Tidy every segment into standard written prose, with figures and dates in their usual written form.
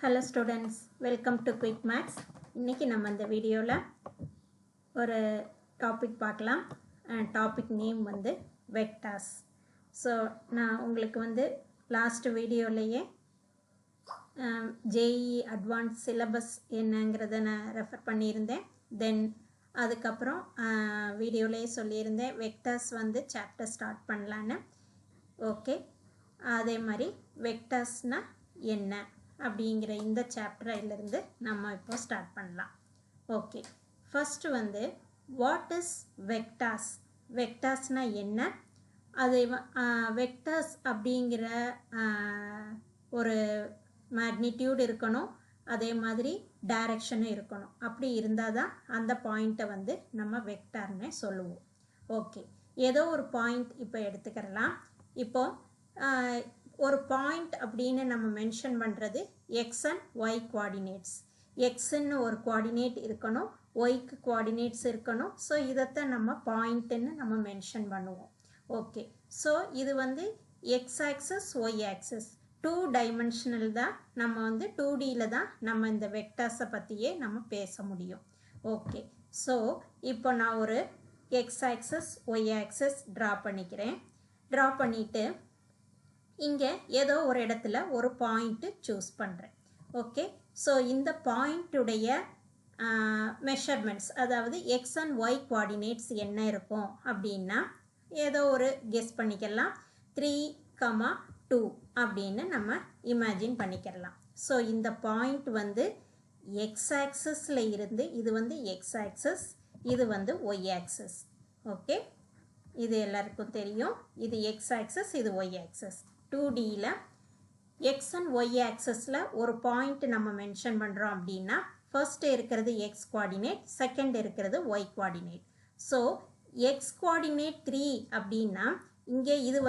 Hello students, welcome to Quick Maths. இன்னைக்கு நம்ம இந்த வீடியோவில் ஒரு டாபிக் பார்க்கலாம். டாபிக் நேம் வந்து வெக்டார்ஸ். ஸோ நான் உங்களுக்கு லாஸ்ட் வீடியோலையே ஜேஇ அட்வான்ஸ் சிலபஸ் என்னங்கிறத நான் ரெஃபர் பண்ணியிருந்தேன். தென் அதுக்கப்புறம் வீடியோலையே சொல்லியிருந்தேன் வெக்டார்ஸ் சாப்டர் ஸ்டார்ட் பண்ணலான்னு. ஓகே, அதே மாதிரி வெக்டார்ஸ்னால் என்ன அப்படிங்கிற இந்த சாப்டரிலிருந்து நம்ம இப்போ ஸ்டார்ட் பண்ணலாம். Okay, first what is vectors? வெக்டார்ஸ்னால் என்ன? அது வெக்டார்ஸ் அப்படிங்கிற ஒரு மேக்னிடியூட் இருக்கணும், அதே மாதிரி டைரக்ஷனும் இருக்கணும். அப்படி இருந்தால் தான் அந்த பாயிண்ட்டை நம்ம வெக்டார்னே சொல்லுவோம். ஓகே, ஏதோ ஒரு பாயிண்ட் இப்போ எடுத்துக்கிறலாம். இப்போது ஒரு பாயிண்ட் அப்படின்னு நம்ம மென்ஷன் பண்ணுறது எக்ஸ் அண்ட் ஒய் கோஆர்டினேட்ஸ். எக்ஸுன்னு ஒரு கோஆர்டினேட் இருக்கணும், ஒய்க்கு கோஆர்டினேட்ஸ் இருக்கணும். ஸோ இதைத்தான் நம்ம பாயிண்ட்டுன்னு நம்ம மென்ஷன் பண்ணுவோம். ஓகே, ஸோ இது X axis Y axis 2 dimensional தான். நம்ம 2Dயில் தான் நம்ம இந்த வெக்டார்ஸை பற்றியே நம்ம பேச முடியும். ஓகே, ஸோ இப்போ நான் ஒரு X axis Y axis draw பண்ணிக்கிறேன். ட்ரா பண்ணிவிட்டு இங்கே ஏதோ ஒரு இடத்துல ஒரு பாயிண்ட்டு சூஸ் பண்ணுறேன். ஓகே, ஸோ இந்த பாயிண்ட்டுடைய மெஷர்மெண்ட்ஸ், அதாவது எக்ஸ் அண்ட் ஒய் கோஆர்டினேட்ஸ் என்ன இருக்கும் அப்படின்னா ஏதோ ஒரு கெஸ் பண்ணிக்கலாம். 3,2 அப்படின்னு நம்ம இமேஜின் பண்ணிக்கலாம். ஸோ இந்த பாயிண்ட் எக்ஸ் ஆக்சஸில் இருந்து இது எக்ஸ் ஆக்சஸ், இது ஒய் ஆக்சஸ். ஓகே, இது எல்லாருக்கும் தெரியும். இது எக்ஸ் ஆக்சஸ், இது ஒய் ஆக்சஸ். 2Dயில் எக்ஸ் அண்ட் ஒய் ஆக்சஸில் ஒரு பாயிண்ட் நம்ம மென்ஷன் பண்ணுறோம் அப்படின்னா ஃபர்ஸ்ட் இருக்கிறது எக்ஸ் கோஆர்டினேட், செகண்ட் இருக்கிறது Y coordinate. So X coordinate 3 அப்படின்னா இங்கே இது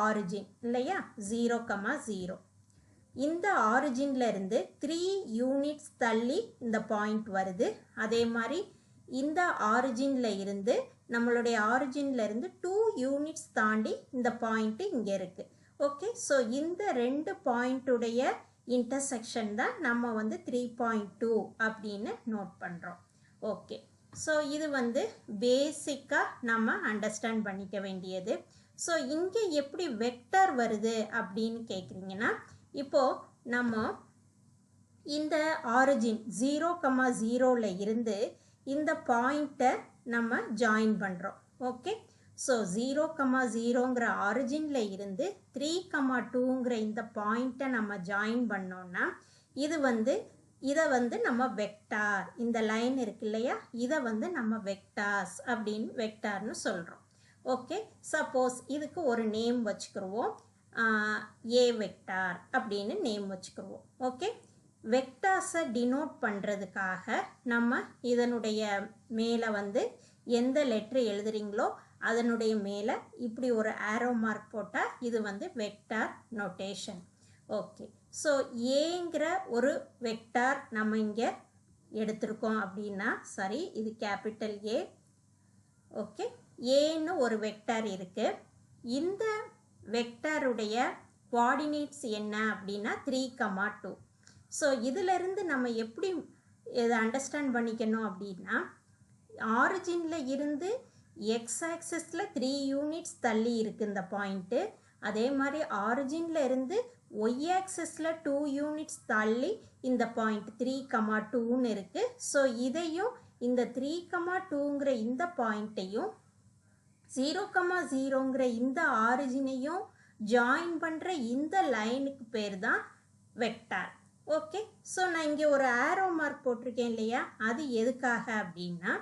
ஆரிஜின் இல்லையா, 0,0. இந்த ஆரிஜின்ல இருந்து 3 யூனிட்ஸ் தள்ளி இந்த பாயிண்ட் வருது. அதே மாதிரி இந்த ஆரிஜின்ல இருந்து நம்மளுடைய ஆரிஜின்ல இருந்து 2 யூனிட்ஸ் தாண்டி இந்த பாயிண்ட் இங்கே இருக்குது. ஓகே, ஸோ இந்த 2 பாயிண்ட்டுடைய இன்டர்செக்ஷன் தான் நம்ம 3.2 அப்படின்னு நோட் பண்ணுறோம். ஓகே, ஸோ இது பேசிக்காக நம்ம அண்டர்ஸ்டாண்ட் பண்ணிக்க வேண்டியது. ஸோ இங்கே எப்படி வெக்டார் வருது அப்படின்னு கேட்குறீங்கன்னா, இப்போது நம்ம இந்த ஆரிஜின் 0,0ல் இருந்து இந்த பாயிண்ட்டை நம்ம ஜாயின் பண்ணுறோம். ஓகே, ஸோ 0,0ங்கிற ஆரிஜினில் இருந்து 3,2ங்கிற இந்த பாயிண்ட்டை நம்ம ஜாயின் பண்ணோன்னா இது இதை நம்ம வெக்டார், இந்த லைன் இருக்கு இல்லையா, இதை நம்ம வெக்டார்ஸ் அப்படின்னு வெக்டார்னு சொல்கிறோம். ஓகே, சப்போஸ் இதுக்கு ஒரு நேம் வச்சுக்கிருவோம், ஏ வெக்டார் அப்படின்னு நேம் வச்சுக்கிருவோம். ஓகே, வெக்டார்ஸை டினோட் பண்ணுறதுக்காக நம்ம இதனுடைய மேலே எந்த லெட்ரு எழுதுறீங்களோ அதனுடைய மேலே இப்படி ஒரு ஆரோ மார்க் போட்டால் இது வெக்டார் நோட்டேஷன். ஓகே, ஸோ ஏங்கிற ஒரு வெக்டார் நம்ம இங்கே எடுத்திருக்கோம் அப்படின்னா, சரி, இது கேபிட்டல் ஏ. ஓகே, ஏன்னு ஒரு வெக்டார் இருக்குது. இந்த வெக்டாருடைய கோஆர்டினேட்ஸ் என்ன அப்படின்னா 3,2. ஸோ இதிலிருந்து நம்ம எப்படி இதை அண்டர்ஸ்டாண்ட் பண்ணிக்கணும் அப்படின்னா, ஆரிஜினில் இருந்து எக்ஸ் ஆக்சஸில் 3 யூனிட்ஸ் தள்ளி இருக்குது இந்த பாயிண்ட்டு. அதே மாதிரி ஆரிஜினில் இருந்து ஒய் ஆக்சஸில் 2 யூனிட்ஸ் தள்ளி இந்த பாயிண்ட் 3,2ன்னு இருக்குது. ஸோ இதையும் இந்த 3,2ங்கிற இந்த பாயிண்ட்டையும் 0,0ங்கிற இந்த ஆரிஜினையும் ஜாயின் பண்ணுற இந்த லைனுக்கு பேர் தான் வெக்டார். ஓகே, ஸோ நான் இங்கே ஒரு ஆரோ மார்க் போட்டிருக்கேன் இல்லையா, அது எதுக்காக அப்படின்னா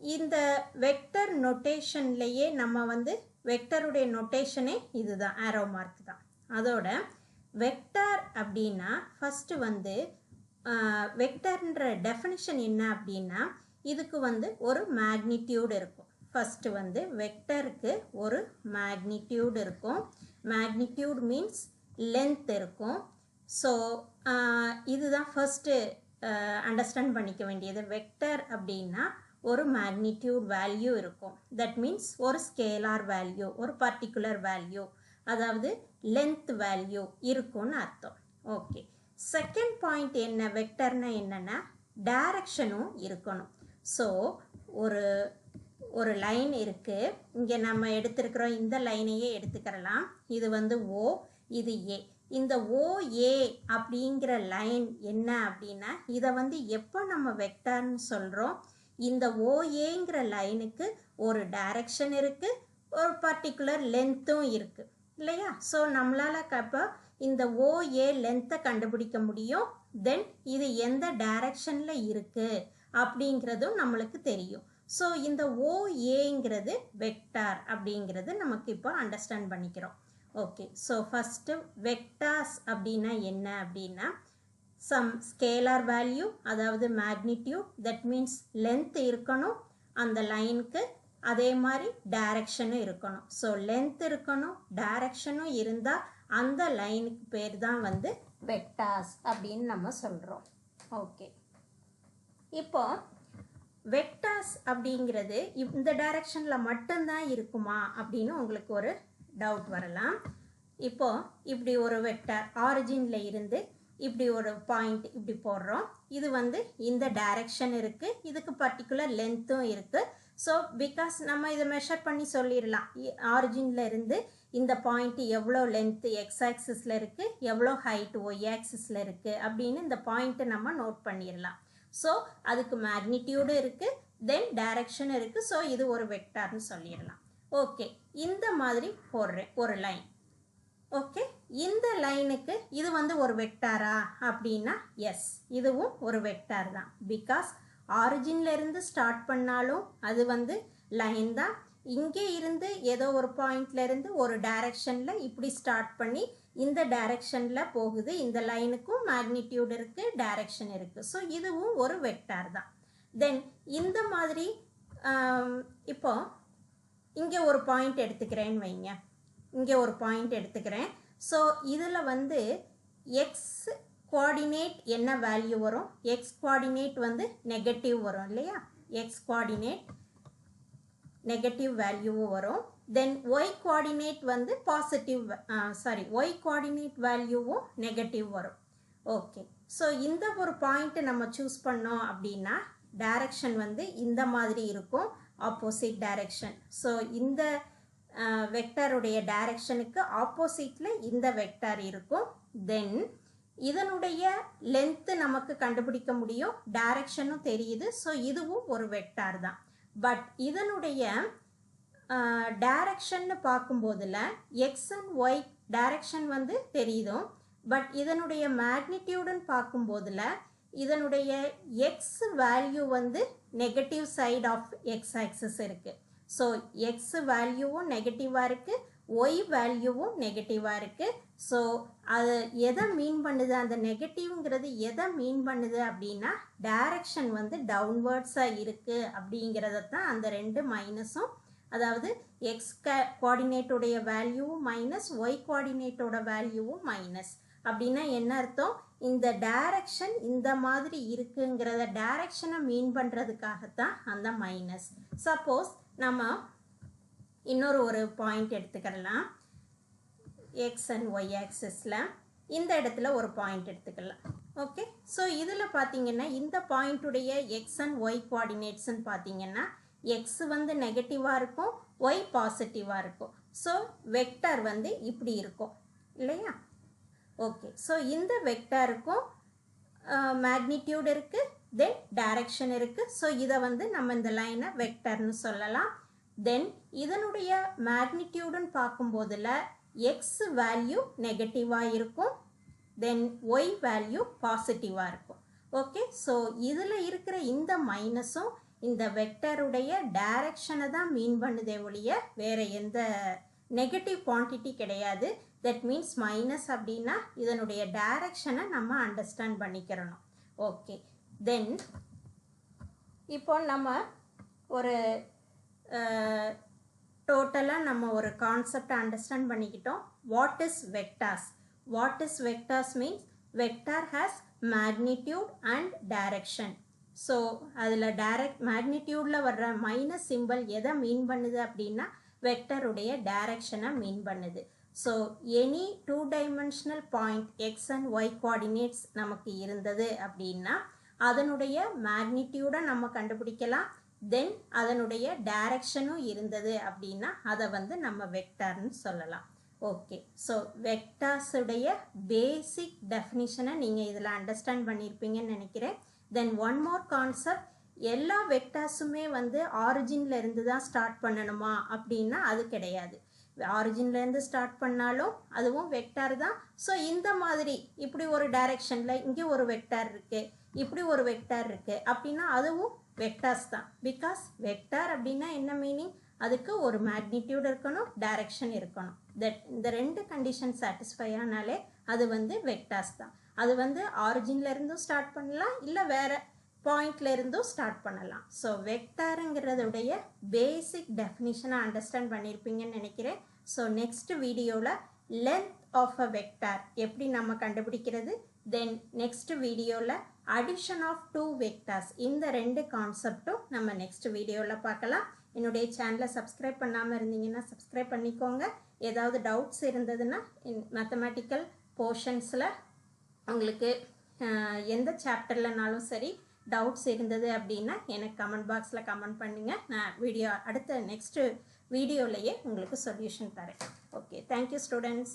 இந்த வெக்டர் நொட்டேஷன்லேயே நம்ம வெக்டருடைய நொட்டேஷனே இதுதான், ஆரோ மார்க் தான். அதோட வெக்டார் அப்படின்னா ஃபஸ்ட்டு வெக்டர்ன்ற டெஃபினிஷன் என்ன அப்படின்னா, இதுக்கு ஒரு மேக்னிடியூட் இருக்கும். ஃபஸ்ட்டு வெக்டருக்கு ஒரு மேக்னிடியூட் இருக்கும். மேக்னிடியூட் மீன்ஸ் லென்த் இருக்கும். ஸோ இதுதான் ஃபஸ்ட்டு அண்டர்ஸ்டாண்ட் பண்ணிக்க வேண்டியது. வெக்டர் அப்படின்னா ஒரு மேக்னிடியூட் வேல்யூ இருக்கும். தட் மீன்ஸ் ஒரு ஸ்கேலார் வேல்யூ, ஒரு பர்டிகுலர் வேல்யூ, அதாவது லென்த் வேல்யூ இருக்கும்னு அர்த்தம். ஓகே, செகண்ட் பாயிண்ட் என்ன, வெக்டர்னா என்னன்னா டைரக்ஷனும் இருக்கணும். ஸோ ஒரு லைன் இருக்கு, இங்கே நம்ம எடுத்திருக்கிறோம், இந்த லைனையே எடுத்துக்கிறலாம். இது வந்து O, இது A. இந்த OA அப்படிங்கிற லைன் என்ன அப்படின்னா இதை வந்து எப்போ நம்ம வெக்டர்னு சொல்கிறோம், இந்த OAங்கிற லைனுக்கு ஒரு டைரக்ஷன் இருக்குது, ஒரு பர்டிகுலர் லென்த்தும் இருக்குது இல்லையா. ஸோ நம்மளால் அப்போ இந்த OA லென்த்தை கண்டுபிடிக்க முடியும். தென் இது எந்த டைரக்ஷனில் இருக்குது அப்படிங்கிறதும் நம்மளுக்கு தெரியும். ஸோ இந்த OAங்கிறது வெக்டார் அப்படிங்கிறது நமக்கு இப்போ அண்டர்ஸ்டாண்ட் பண்ணிக்கிறோம். ஓகே, ஸோ ஃபஸ்ட்டு வெக்டார்ஸ் அப்படின்னா என்ன அப்படின்னா சம் ஸ்கேலார் வேல்யூ, அதாவது மேக்னிடியூட், தட் மீன்ஸ் லென்த் இருக்கணும் அந்த லைனுக்கு, அதே மாதிரி டைரக்ஷனும் இருக்கணும். ஸோ லென்த் இருக்கணும், டைரக்ஷனும் இருந்தால் அந்த லைனுக்கு பேர் தான் வந்து வெக்டார்ஸ் அப்படின்னு நம்ம சொல்கிறோம். ஓகே, இப்போ வெக்டார்ஸ் அப்படிங்கிறது இந்த டைரக்ஷனில் மட்டும்தான் இருக்குமா அப்படின்னு உங்களுக்கு ஒரு டவுட் வரலாம். இப்போ இப்படி ஒரு வெக்டார் ஆரிஜினில் இருந்து இப்படி ஒரு பாயிண்ட் இப்படி போடுறோம், இது வந்து இந்த டைரக்ஷன் இருக்குது, இதுக்கு பர்டிகுலர் லென்த்தும் இருக்குது. ஸோ பிகாஸ் நம்ம இதை மெஷர் பண்ணி சொல்லிடலாம், ஆரிஜினில் இருந்து இந்த பாயிண்ட் எவ்வளோ லென்த்து எக்ஸ் ஆக்சிஸில் இருக்குது, எவ்வளோ ஹைட் ஒய் ஆக்சிஸில் இருக்குது அப்படின்னு இந்த பாயிண்ட்டை நம்ம நோட் பண்ணிடலாம். ஸோ அதுக்கு மேக்னிடியூடும் இருக்குது, தென் டைரக்ஷன் இருக்குது. ஸோ இது ஒரு வெக்டார்னு சொல்லிடலாம். ஓகே, இந்த மாதிரி போடுறேன் ஒரு லைன். ஓகே, இந்த லைனுக்கு இது வந்து ஒரு வெக்டாரா அப்படின்னா எஸ், இதுவும் ஒரு வெக்டார் தான். பிகாஸ் ஆரிஜின்ல இருந்து ஸ்டார்ட் பண்ணாலும் அது வந்து லைன் தான், இங்கே இருந்து ஏதோ ஒரு பாயிண்ட்ல இருந்து ஒரு டைரக்ஷனில் இப்படி ஸ்டார்ட் பண்ணி இந்த டைரக்ஷனில் போகுது. இந்த லைனுக்கும் மேக்னிடியூட் இருக்குது, டைரக்ஷன் இருக்குது. ஸோ இதுவும் ஒரு வெக்டார் தான். தென் இந்த மாதிரி இப்போ இங்கே ஒரு பாயிண்ட் எடுத்துக்கிறேன்னு வைங்க, இங்கே ஒரு பாயிண்ட் எடுத்துக்கிறேன். ஸோ இதில் வந்து எக்ஸ் கோஆர்டினேட் என்ன வேல்யூ வரும், எக்ஸ் கோஆர்டினேட் வந்து நெகட்டிவ் வரும் இல்லையா, எக்ஸ் கோஆர்டினேட் நெகட்டிவ் வேல்யூவும் வரும். தென் ஒய் கோஆர்டினேட் வந்து பாசிட்டிவ், ஒய் கோஆர்டினேட் வேல்யூவும் நெகட்டிவ் வரும். ஓகே, ஸோ இந்த ஒரு பாயிண்ட்டை நம்ம சூஸ் பண்ணோம் அப்படின்னா டைரக்ஷன் வந்து இந்த மாதிரி இருக்கும், ஆப்போசிட் டைரக்ஷன். ஸோ இந்த வெக்டாருடைய டைரக்ஷனுக்கு ஆப்போசிட்டில் இந்த வெக்டார் இருக்கும். தென் இதனுடைய லென்த்து நமக்கு கண்டுபிடிக்க முடியும், டைரக்ஷனும் தெரியுது. ஸோ இதுவும் ஒரு வெக்டார் தான். பட் இதனுடைய டைரக்ஷன்னு பார்க்கும்போதில் எக்ஸ் அண்ட் ஒய் டைரக்ஷன் வந்து தெரியுதும், பட் இதனுடைய மேக்னிடியூடுன்னு பார்க்கும்போதில் இதனுடைய எக்ஸ் வேல்யூ வந்து negative side of X axis இருக்குது. ஸோ எக்ஸ் வேல்யூவும் நெகட்டிவாக இருக்குது, ஒய் வேல்யூவும் நெகட்டிவாக இருக்குது. ஸோ அது எதை மீன் பண்ணுது, அந்த நெகட்டிவ்ங்கிறது எதை மீன் பண்ணுது அப்படின்னா டைரக்ஷன் வந்து டவுன்வர்ட்ஸாக இருக்குது அப்படிங்கிறத தான் அந்த ரெண்டு மைனஸும், அதாவது எக்ஸ் கோஆர்டினேட்டோடைய வேல்யூவும் மைனஸ், ஒய் கோஆர்டினேட்டோட வேல்யூவும் மைனஸ். அப்படின்னா என்ன அர்த்தம், இந்த டைரக்ஷன் இந்த மாதிரி இருக்குங்கிறத டைரக்ஷனை மீன் பண்ணுறதுக்காகத்தான் அந்த மைனஸ். சப்போஸ் நம்ம இன்னொரு ஒரு பாயிண்ட் எடுத்துக்கலாம், எக்ஸ் அண்ட் ஒய் ஆக்சிஸில் இந்த இடத்துல ஒரு பாயிண்ட் எடுத்துக்கலாம். ஓகே, ஸோ இதில் பார்த்தீங்கன்னா இந்த பாயிண்ட்டுடைய எக்ஸ் அண்ட் ஒய் கோஆர்டினேட்ஸ்ன்னு பார்த்தீங்கன்னா எக்ஸ் வந்து நெகட்டிவாக இருக்கும், ஒய் பாசிட்டிவாக இருக்கும். ஸோ வெக்டார் வந்து இப்படி இருக்கும் இல்லையா. ஓகே, ஸோ இந்த வெக்டாருக்கும் மேக்னிடியூட் இருக்குது, தென் டைரக்ஷன் இருக்குது. ஸோ இதை வந்து நம்ம இந்த லைனை வெக்டார்னு சொல்லலாம். தென் இதனுடைய மேக்னிடியூடுன்னு பார்க்கும்போதில் எக்ஸ் வேல்யூ நெகட்டிவாக இருக்கும், தென் ஒய் வேல்யூ பாசிட்டிவாக இருக்கும். ஓகே, ஸோ இதில் இருக்கிற இந்த மைனஸும் இந்த வெக்டருடைய டைரக்ஷனை தான் மீன் பண்ணுதே ஒழிய வேறு எந்த நெகட்டிவ் குவான்டிட்டி கிடையாது. தட் மீன்ஸ் மைனஸ் அப்படின்னா இதனுடைய டைரக்ஷனை நம்ம அண்டர்ஸ்டாண்ட் பண்ணிக்கிறணும். ஓகே, தென் இப்போ நம்ம ஒரு டோட்டலாக நம்ம ஒரு கான்செப்டை அண்டர்ஸ்டாண்ட் பண்ணிக்கிட்டோம். What is vectors? What is vectors means vector has magnitude and direction. So அதில் மேக்னிடியூடில் வர்ற மைனஸ் சிம்பிள் எதை மீன் பண்ணுது அப்படின்னா வெக்டருடைய டைரக்ஷனை மீன் பண்ணுது. So any 2-dimensional point X and Y coordinates நமக்கு இருந்தது அப்படின்னா அதனுடைய மேக்னிடியூடை நம்ம கண்டுபிடிக்கலாம். தென் அதனுடைய டைரக்ஷனும் இருந்தது அப்படின்னா அதை வந்து நம்ம வெக்டார்னு சொல்லலாம். ஓகே, ஸோ வெக்டார்ஸுடைய பேசிக் டெஃபினிஷனை நீங்கள் இதில் அண்டர்ஸ்டாண்ட் பண்ணியிருப்பீங்கன்னு நினைக்கிறேன். தென் ஒன் மோர் கான்செப்ட், எல்லா வெக்டார்ஸுமே வந்து ஆரிஜின்ல இருந்து தான் ஸ்டார்ட் பண்ணணுமா அப்படின்னா அது கிடையாது. ஆரிஜின்ல இருந்து ஸ்டார்ட் பண்ணாலும் அதுவும் வெக்டார் தான். ஸோ இந்த மாதிரி இப்படி ஒரு டைரக்ஷனில் இங்கே ஒரு வெக்டார் இருக்குது, இப்படி ஒரு வெக்டார் இருக்குது அப்படின்னா அதுவும் வெக்டார்ஸ் தான். பிகாஸ் வெக்டார் அப்படின்னா என்ன மீனிங், அதுக்கு ஒரு மேக்னிடியூட் இருக்கணும், டைரக்ஷன் இருக்கணும். இந்த ரெண்டு கண்டிஷன் சாட்டிஸ்ஃபை ஆனாலே அது வந்து வெக்டார்ஸ் தான். அது வந்து ஆரிஜின்ல இருந்தும் ஸ்டார்ட் பண்ணலாம், இல்லை வேற பாயிண்ட்ல இருந்தும் ஸ்டார்ட் பண்ணலாம். ஸோ வெக்டாருங்கிறதுடைய பேசிக் டெஃபினிஷனை அண்டர்ஸ்டாண்ட் பண்ணியிருப்பீங்கன்னு நினைக்கிறேன். ஸோ நெக்ஸ்ட் வீடியோவில் லென்த் ஆஃப் அ வெக்டார் எப்படி நம்ம கண்டுபிடிக்கிறது, தென் நெக்ஸ்ட் வீடியோவில் அடிஷன் ஆஃப் 2 வெக்டார்ஸ், இந்த ரெண்டு கான்செப்டும் நம்ம நெக்ஸ்ட் வீடியோவில் பார்க்கலாம். என்னுடைய சேனலை சப்ஸ்கிரைப் பண்ணாமல் இருந்தீங்கன்னா சப்ஸ்கிரைப் பண்ணிக்கோங்க. ஏதாவது டவுட்ஸ் இருந்ததுன்னா மேத்தமேட்டிக்கல் போர்ஷன்ஸில் உங்களுக்கு எந்த சாப்டர்லனாலும் சரி டவுட்ஸ் இருந்தது அப்படின்னா எனக்கு கமெண்ட் பாக்ஸில் கமெண்ட் பண்ணுங்கள். நான் அடுத்த நெக்ஸ்ட் வீடியோலையே உங்களுக்கு சொல்யூஷன் தரேன். Okay, thank you students.